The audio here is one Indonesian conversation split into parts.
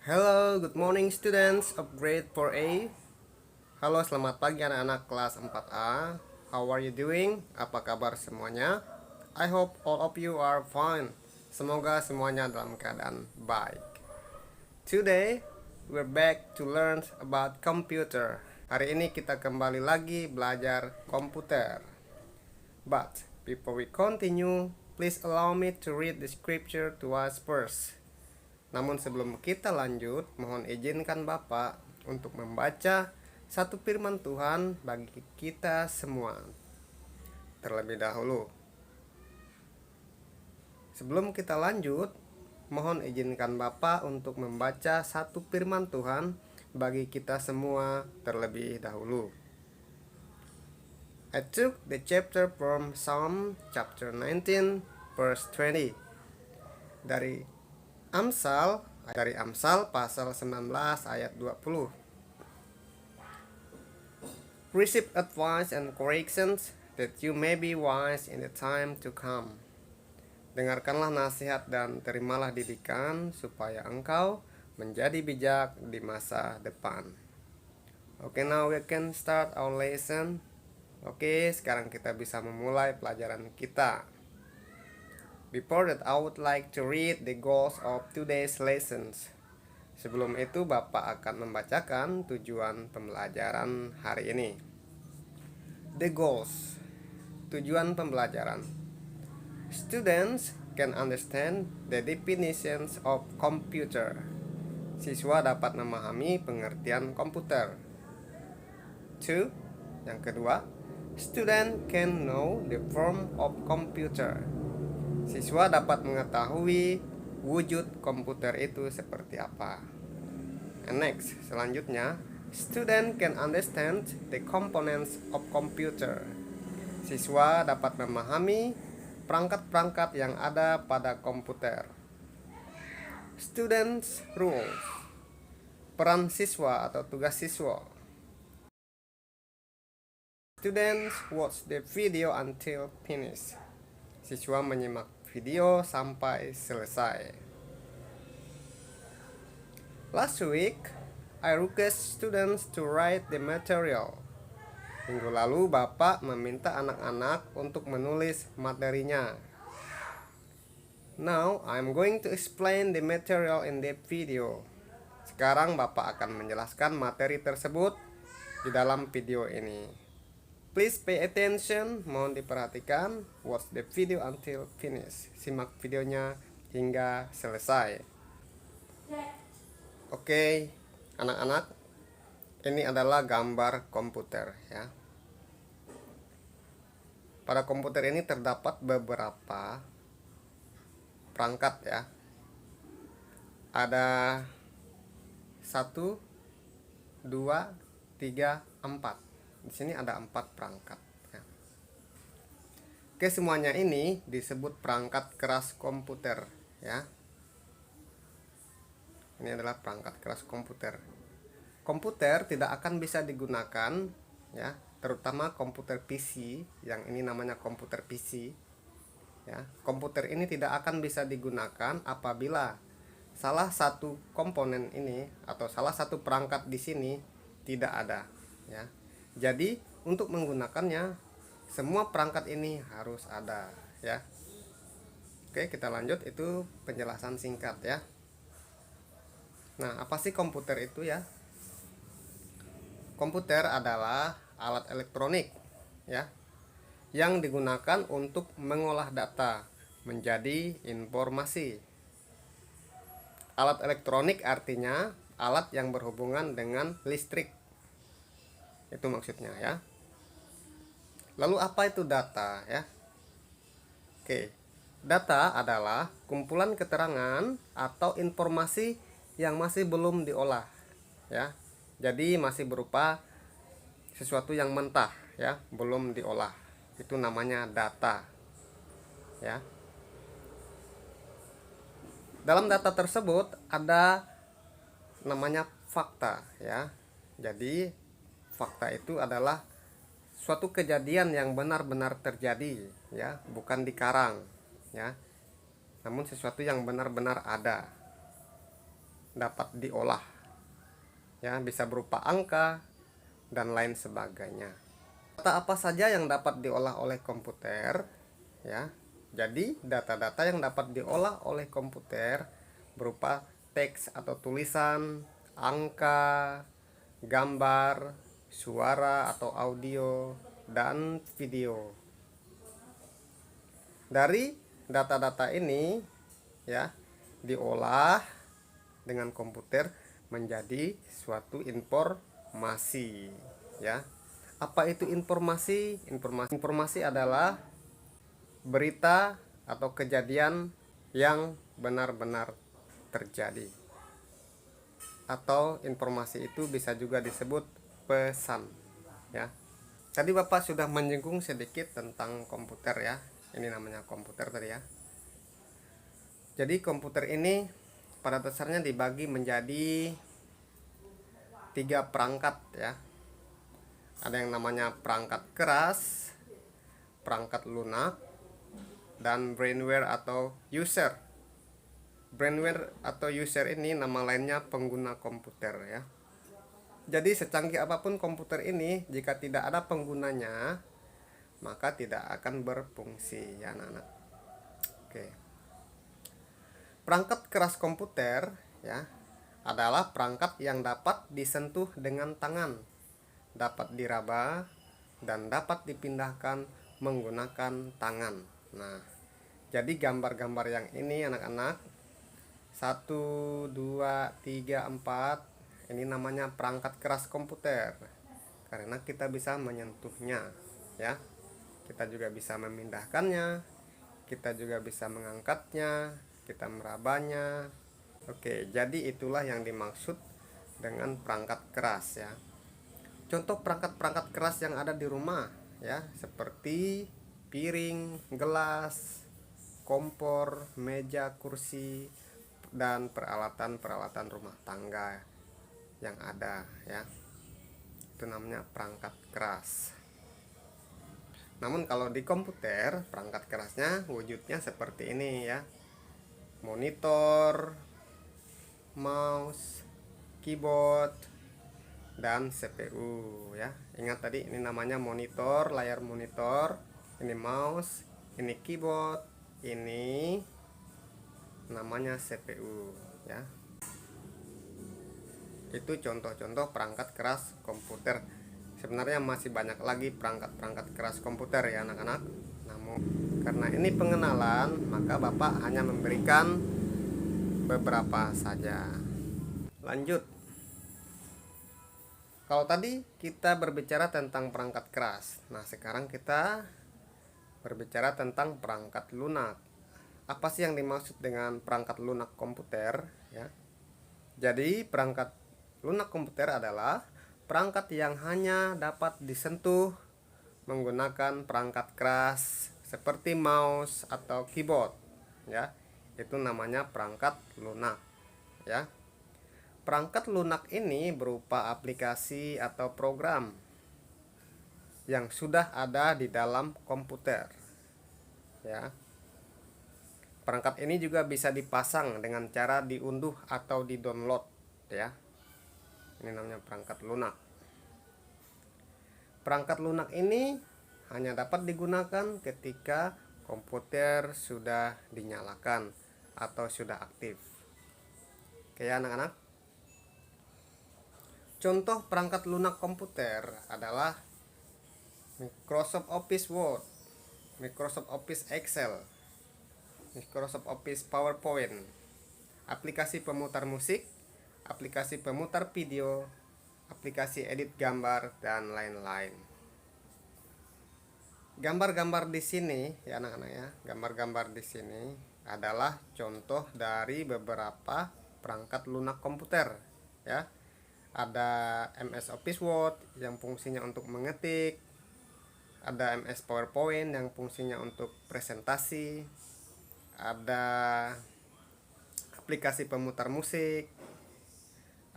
Hello, good morning students of grade 4A. Halo, selamat pagi anak-anak kelas 4A. How are you doing? Apa kabar semuanya? I hope all of you are fine. Semoga semuanya dalam keadaan baik. Today, we're back to learn about computer. Hari ini kita kembali lagi belajar komputer. But before we continue, please allow me to read the scripture to us first. Namun sebelum kita lanjut, mohon izinkan Bapak untuk membaca satu firman Tuhan bagi kita semua. Terlebih dahulu, sebelum kita lanjut, mohon izinkan Bapak untuk membaca satu firman Tuhan bagi kita semua terlebih dahulu. I took the chapter from Psalm chapter 19 verse 20. Dari Amsal pasal 19 ayat 20. Receive advice and corrections that you may be wise in the time to come. Dengarkanlah nasihat dan terimalah didikan supaya engkau menjadi bijak di masa depan. Okay, now we can start our lesson. Oke, sekarang kita bisa memulai pelajaran kita. Before that, I would like to read the goals of today's lessons. Sebelum itu, Bapak akan membacakan tujuan pembelajaran hari ini. The goals, tujuan pembelajaran. Students can understand the definitions of computer. Siswa dapat memahami pengertian komputer. 2. Yang kedua, student can know the form of computer. Siswa dapat mengetahui wujud komputer itu seperti apa. And next, selanjutnya, student can understand the components of computer. Siswa dapat memahami perangkat-perangkat yang ada pada komputer. Students rules, peran siswa atau tugas siswa. Students watch the video until finish. Siswa menyimak video sampai selesai. Last week, I request students to write the material. Minggu lalu, Bapak meminta anak-anak untuk menulis materinya. Now, I'm going to explain the material in the video. Sekarang, Bapak akan menjelaskan materi tersebut di dalam video ini. Please pay attention, mohon diperhatikan. Watch the video until finish. Simak videonya hingga selesai. Oke, anak-anak, ini adalah gambar komputer ya. Pada komputer ini terdapat beberapa perangkat ya. Ada 1, 2, 3, 4. Di sini ada 4 perangkat ya. Oke, semuanya ini disebut perangkat keras komputer ya. Ini adalah perangkat keras komputer. Komputer tidak akan bisa digunakan ya, terutama komputer PC, yang ini namanya komputer PC ya. Komputer ini tidak akan bisa digunakan apabila salah satu komponen ini atau salah satu perangkat di sini tidak ada ya. Jadi untuk menggunakannya semua perangkat ini harus ada ya. Oke, kita lanjut, itu penjelasan singkat ya. Nah, apa sih komputer itu ya? Komputer adalah alat elektronik ya, yang digunakan untuk mengolah data menjadi informasi. Alat elektronik artinya alat yang berhubungan dengan listrik. Itu maksudnya ya. Lalu apa itu data ya? Oke, data adalah kumpulan keterangan atau informasi yang masih belum diolah ya. Jadi masih berupa sesuatu yang mentah ya, belum diolah. Itu namanya data ya. Dalam data tersebut ada namanya fakta ya. Jadi fakta itu adalah suatu kejadian yang benar-benar terjadi ya, bukan dikarang ya, namun sesuatu yang benar-benar ada. dapat diolah, ya, bisa berupa angka dan lain sebagainya. Data apa saja yang dapat diolah oleh komputer, ya? Jadi data-data yang dapat diolah oleh komputer berupa teks atau tulisan, angka, gambar, suara atau audio, dan video. Dari data-data ini, ya, diolah dengan komputer menjadi suatu informasi, ya. Apa itu informasi? Informasi adalah berita atau kejadian yang benar-benar terjadi. Atau informasi itu bisa juga disebut pesan, ya. Tadi Bapak sudah menyinggung sedikit tentang komputer, ya. Ini namanya komputer tadi, ya. Jadi komputer ini pada dasarnya dibagi menjadi 3 perangkat, ya. Ada yang namanya perangkat keras, perangkat lunak, dan brainware atau user. Brainware atau user ini nama lainnya pengguna komputer, ya. Jadi secanggih apapun komputer ini, jika tidak ada penggunanya, maka tidak akan berfungsi, ya anak-anak. Oke. Perangkat keras komputer, ya, adalah perangkat yang dapat disentuh dengan tangan, dapat diraba, dan dapat dipindahkan menggunakan tangan. Nah, jadi gambar-gambar yang ini anak-anak, 1, 2, 3, 4, ini namanya perangkat keras komputer karena kita bisa menyentuhnya, ya. Kita juga bisa memindahkannya, kita juga bisa mengangkatnya, kita merabanya. Oke, jadi itulah yang dimaksud dengan perangkat keras, ya. Contoh perangkat-perangkat keras yang ada di rumah, ya, seperti piring, gelas, kompor, meja, kursi, dan peralatan-peralatan rumah tangga yang ada, ya. Itu namanya perangkat keras. Namun kalau di komputer, perangkat kerasnya wujudnya seperti ini, ya. Monitor, mouse, keyboard, dan CPU, ya. Ingat tadi ini namanya monitor, layar monitor, ini mouse, ini keyboard, ini namanya CPU, ya. Itu contoh-contoh perangkat keras komputer. Sebenarnya masih banyak lagi perangkat-perangkat keras komputer, ya anak-anak. Namun karena ini pengenalan, maka Bapak hanya memberikan beberapa saja. Lanjut. Kalau tadi kita berbicara tentang perangkat keras, nah sekarang kita berbicara tentang perangkat lunak. Apa sih yang dimaksud dengan perangkat lunak komputer, ya? Jadi perangkat lunak komputer adalah perangkat yang hanya dapat disentuh menggunakan perangkat keras seperti mouse atau keyboard, ya. Itu namanya perangkat lunak, ya. Perangkat lunak ini berupa aplikasi atau program yang sudah ada di dalam komputer, ya. Perangkat ini juga bisa dipasang dengan cara diunduh atau di-download, ya. Ini namanya perangkat lunak. Perangkat lunak ini hanya dapat digunakan ketika komputer sudah dinyalakan atau sudah aktif. Oke, ya anak-anak. Contoh perangkat lunak komputer adalah Microsoft Office Word, Microsoft Office Excel, Microsoft Office PowerPoint, aplikasi pemutar musik, aplikasi pemutar video, aplikasi edit gambar, dan lain-lain. Gambar-gambar di sini, ya anak-anak, ya, gambar-gambar di sini adalah contoh dari beberapa perangkat lunak komputer, ya. Ada MS Office Word yang fungsinya untuk mengetik, ada MS PowerPoint yang fungsinya untuk presentasi, ada aplikasi pemutar musik,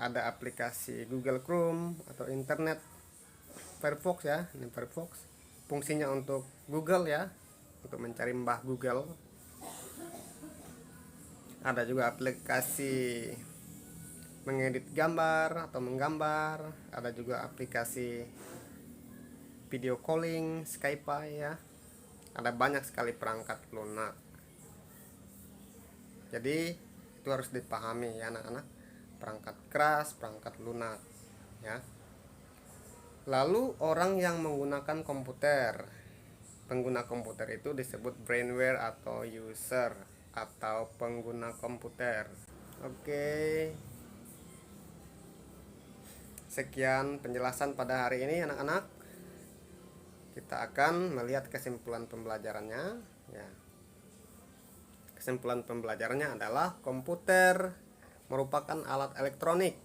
ada aplikasi Google Chrome atau Internet Firefox, ya. Ini Firefox fungsinya untuk Google, ya, untuk mencari Mbah Google. Ada juga aplikasi mengedit gambar atau menggambar, ada juga aplikasi video calling, Skype ya. Ada banyak sekali perangkat lunak. Jadi itu harus dipahami ya anak-anak, perangkat keras, perangkat lunak ya. Lalu orang yang menggunakan komputer, pengguna komputer itu disebut brainware atau user atau pengguna komputer. Oke, sekian penjelasan pada hari ini anak-anak. Kita akan melihat kesimpulan pembelajarannya ya. Kesimpulan pembelajarannya adalah komputer merupakan alat elektronik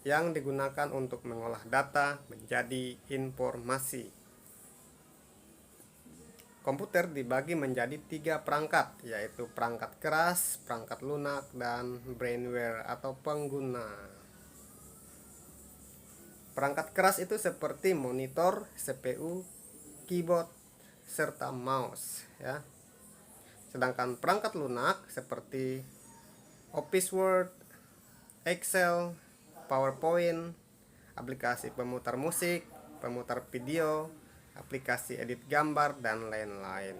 yang digunakan untuk mengolah data menjadi informasi. Komputer dibagi menjadi 3 perangkat, yaitu perangkat keras, perangkat lunak, dan brainware atau pengguna. Perangkat keras itu seperti monitor, CPU, keyboard, serta mouse ya. Sedangkan perangkat lunak seperti Office Word, Excel, PowerPoint, aplikasi pemutar musik, pemutar video, aplikasi edit gambar, dan lain-lain.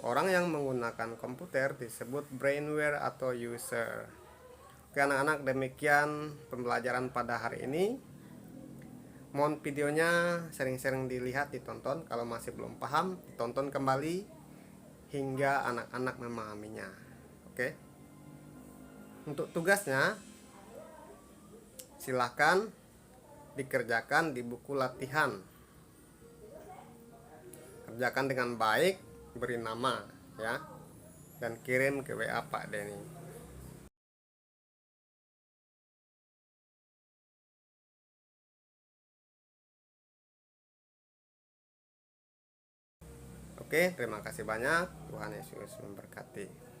Orang yang menggunakan komputer disebut brainware atau user. Oke anak-anak, demikian pembelajaran pada hari ini. Mohon videonya sering-sering dilihat, ditonton. Kalau masih belum paham, ditonton kembali hingga anak-anak memahaminya. Oke. Untuk tugasnya silahkan dikerjakan di buku latihan. Kerjakan dengan baik, beri nama ya, dan kirim ke WA Pak Denny. Oke, terima kasih banyak. Tuhan Yesus memberkati.